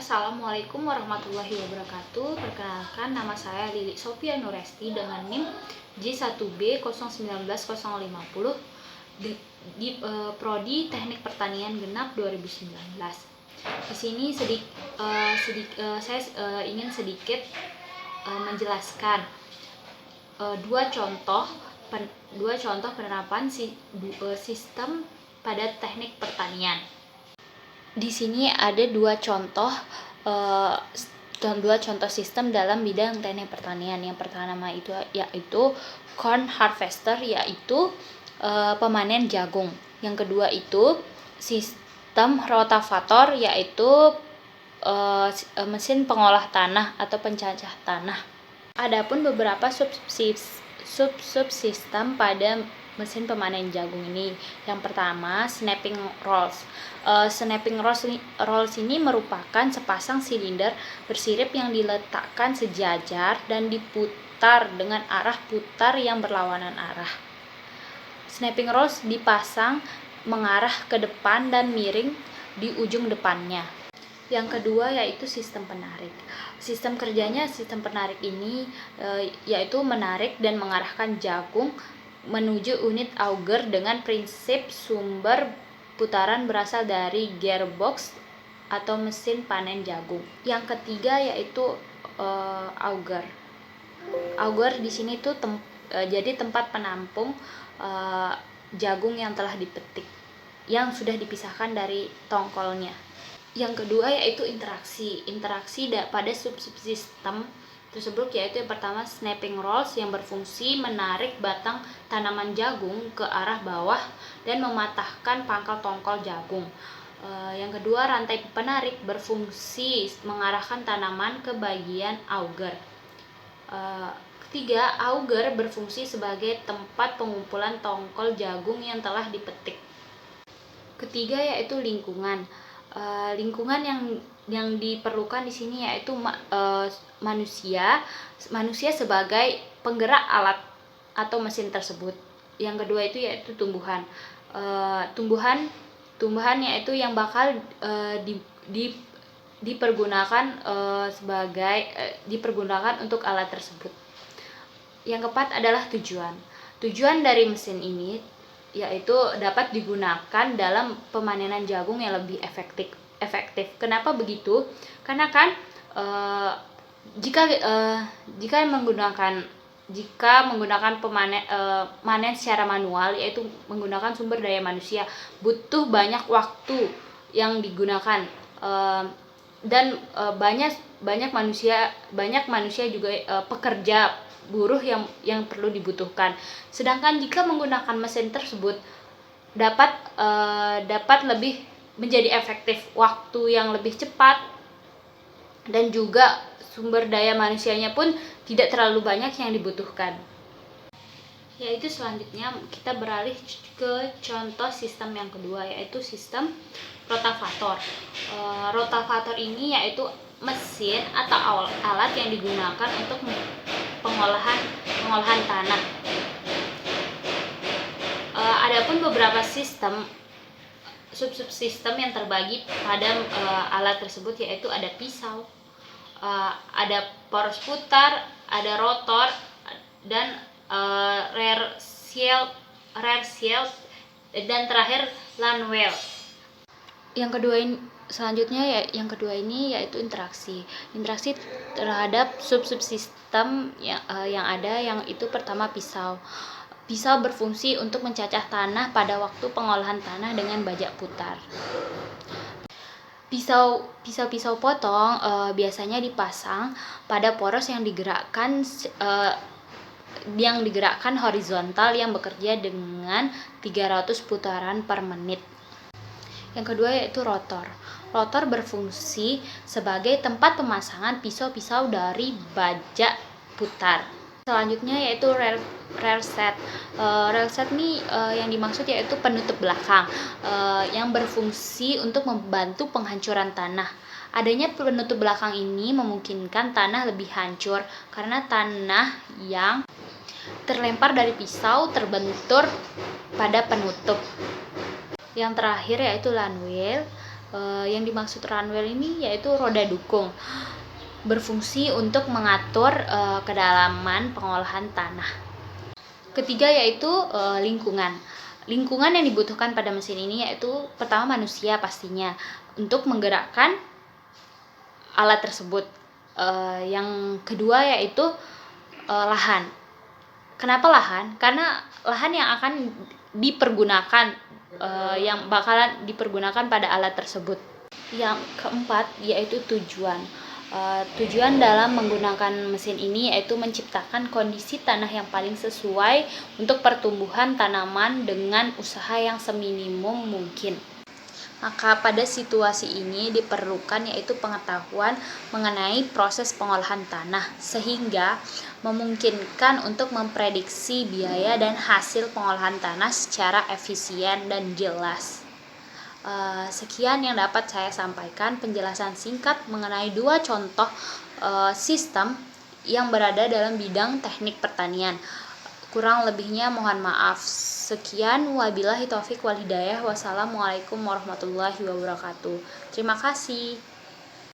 Assalamualaikum warahmatullahi wabarakatuh. Perkenalkan, nama saya Lili Sofia Nuresti dengan NIM J1B090050 Prodi Teknik Pertanian Genap 2019. Di sini saya ingin sedikit menjelaskan dua contoh penerapan sistem pada teknik pertanian. Di sini ada dua contoh sistem dalam bidang teknik pertanian. Yang pertama yaitu corn harvester, yaitu pemanen jagung. Yang kedua itu sistem rotavator, yaitu mesin pengolah tanah atau pencacah tanah. Adapun beberapa subsistem pada mesin pemanen jagung ini. Yang pertama, snapping rolls. Snapping rolls ini merupakan sepasang silinder bersirip yang diletakkan sejajar dan diputar dengan arah putar yang berlawanan arah. Snapping rolls dipasang mengarah ke depan dan miring di ujung depannya. Yang kedua yaitu sistem penarik. Sistem kerjanya sistem penarik ini yaitu menarik dan mengarahkan jagung menuju unit auger dengan prinsip sumber putaran berasal dari gearbox atau mesin panen jagung. Yang ketiga yaitu auger. Auger di sini tuh jadi tempat penampung jagung yang telah dipetik, yang sudah dipisahkan dari tongkolnya. Yang kedua yaitu interaksi pada subsistem tersebut, yaitu yang pertama snapping rolls yang berfungsi menarik batang tanaman jagung ke arah bawah dan mematahkan pangkal tongkol jagung. Yang kedua, rantai penarik berfungsi mengarahkan tanaman ke bagian auger. Ketiga, auger berfungsi sebagai tempat pengumpulan tongkol jagung yang telah dipetik. Ketiga yaitu lingkungan. Lingkungan yang diperlukan di sini yaitu manusia sebagai penggerak alat atau mesin tersebut. Yang kedua itu yaitu tumbuhan. Tumbuhan yaitu yang bakal dipergunakan untuk alat tersebut. Yang keempat adalah tujuan. Tujuan dari mesin ini yaitu dapat digunakan dalam pemanenan jagung yang lebih efektif. Kenapa begitu? Karena kan jika menggunakan panen secara manual, yaitu menggunakan sumber daya manusia, butuh banyak waktu yang digunakan dan banyak manusia juga pekerja buruh yang perlu dibutuhkan. Sedangkan jika menggunakan mesin tersebut dapat lebih menjadi efektif, waktu yang lebih cepat, dan juga sumber daya manusianya pun tidak terlalu banyak yang dibutuhkan. Yaitu selanjutnya kita beralih ke contoh sistem yang kedua, yaitu sistem rotavator. Rotavator ini yaitu mesin atau alat yang digunakan untuk pengolahan tanah. Adapun beberapa subsistem yang terbagi pada alat tersebut, yaitu ada pisau, ada poros putar, ada rotor, dan rear shield, dan terakhir land wheel. Yang kedua ini yaitu interaksi terhadap subsistem yang ada, yang itu pertama pisau. Pisau berfungsi untuk mencacah tanah pada waktu pengolahan tanah dengan bajak putar. Pisau potong biasanya dipasang pada poros yang digerakkan horizontal yang bekerja dengan 300 putaran per menit. Yang kedua yaitu rotor. Rotor berfungsi sebagai tempat pemasangan pisau-pisau dari bajak putar. Selanjutnya yaitu rear set. Rear set ini yang dimaksud yaitu penutup belakang yang berfungsi untuk membantu penghancuran tanah. Adanya penutup belakang ini memungkinkan tanah lebih hancur karena tanah yang terlempar dari pisau terbentur pada penutup. Yang terakhir yaitu land wheel. Yang dimaksud runwell ini yaitu roda dukung, berfungsi untuk mengatur kedalaman pengolahan tanah. Ketiga yaitu lingkungan. Lingkungan yang dibutuhkan pada mesin ini yaitu pertama manusia pastinya untuk menggerakkan alat tersebut. Yang kedua yaitu lahan. Kenapa lahan? Karena lahan yang akan dipergunakan, yang bakalan dipergunakan pada alat tersebut. Yang keempat yaitu tujuan. Tujuan dalam menggunakan mesin ini yaitu menciptakan kondisi tanah yang paling sesuai untuk pertumbuhan tanaman dengan usaha yang seminimum mungkin. Maka pada situasi ini diperlukan yaitu pengetahuan mengenai proses pengolahan tanah sehingga memungkinkan untuk memprediksi biaya dan hasil pengolahan tanah secara efisien dan jelas. Sekian yang dapat saya sampaikan penjelasan singkat mengenai 2 contoh sistem yang berada dalam bidang teknik pertanian. Kurang lebihnya mohon maaf. Sekian, wabillahi taufik wal hidayah. Wassalamualaikum warahmatullahi wabarakatuh. Terima kasih.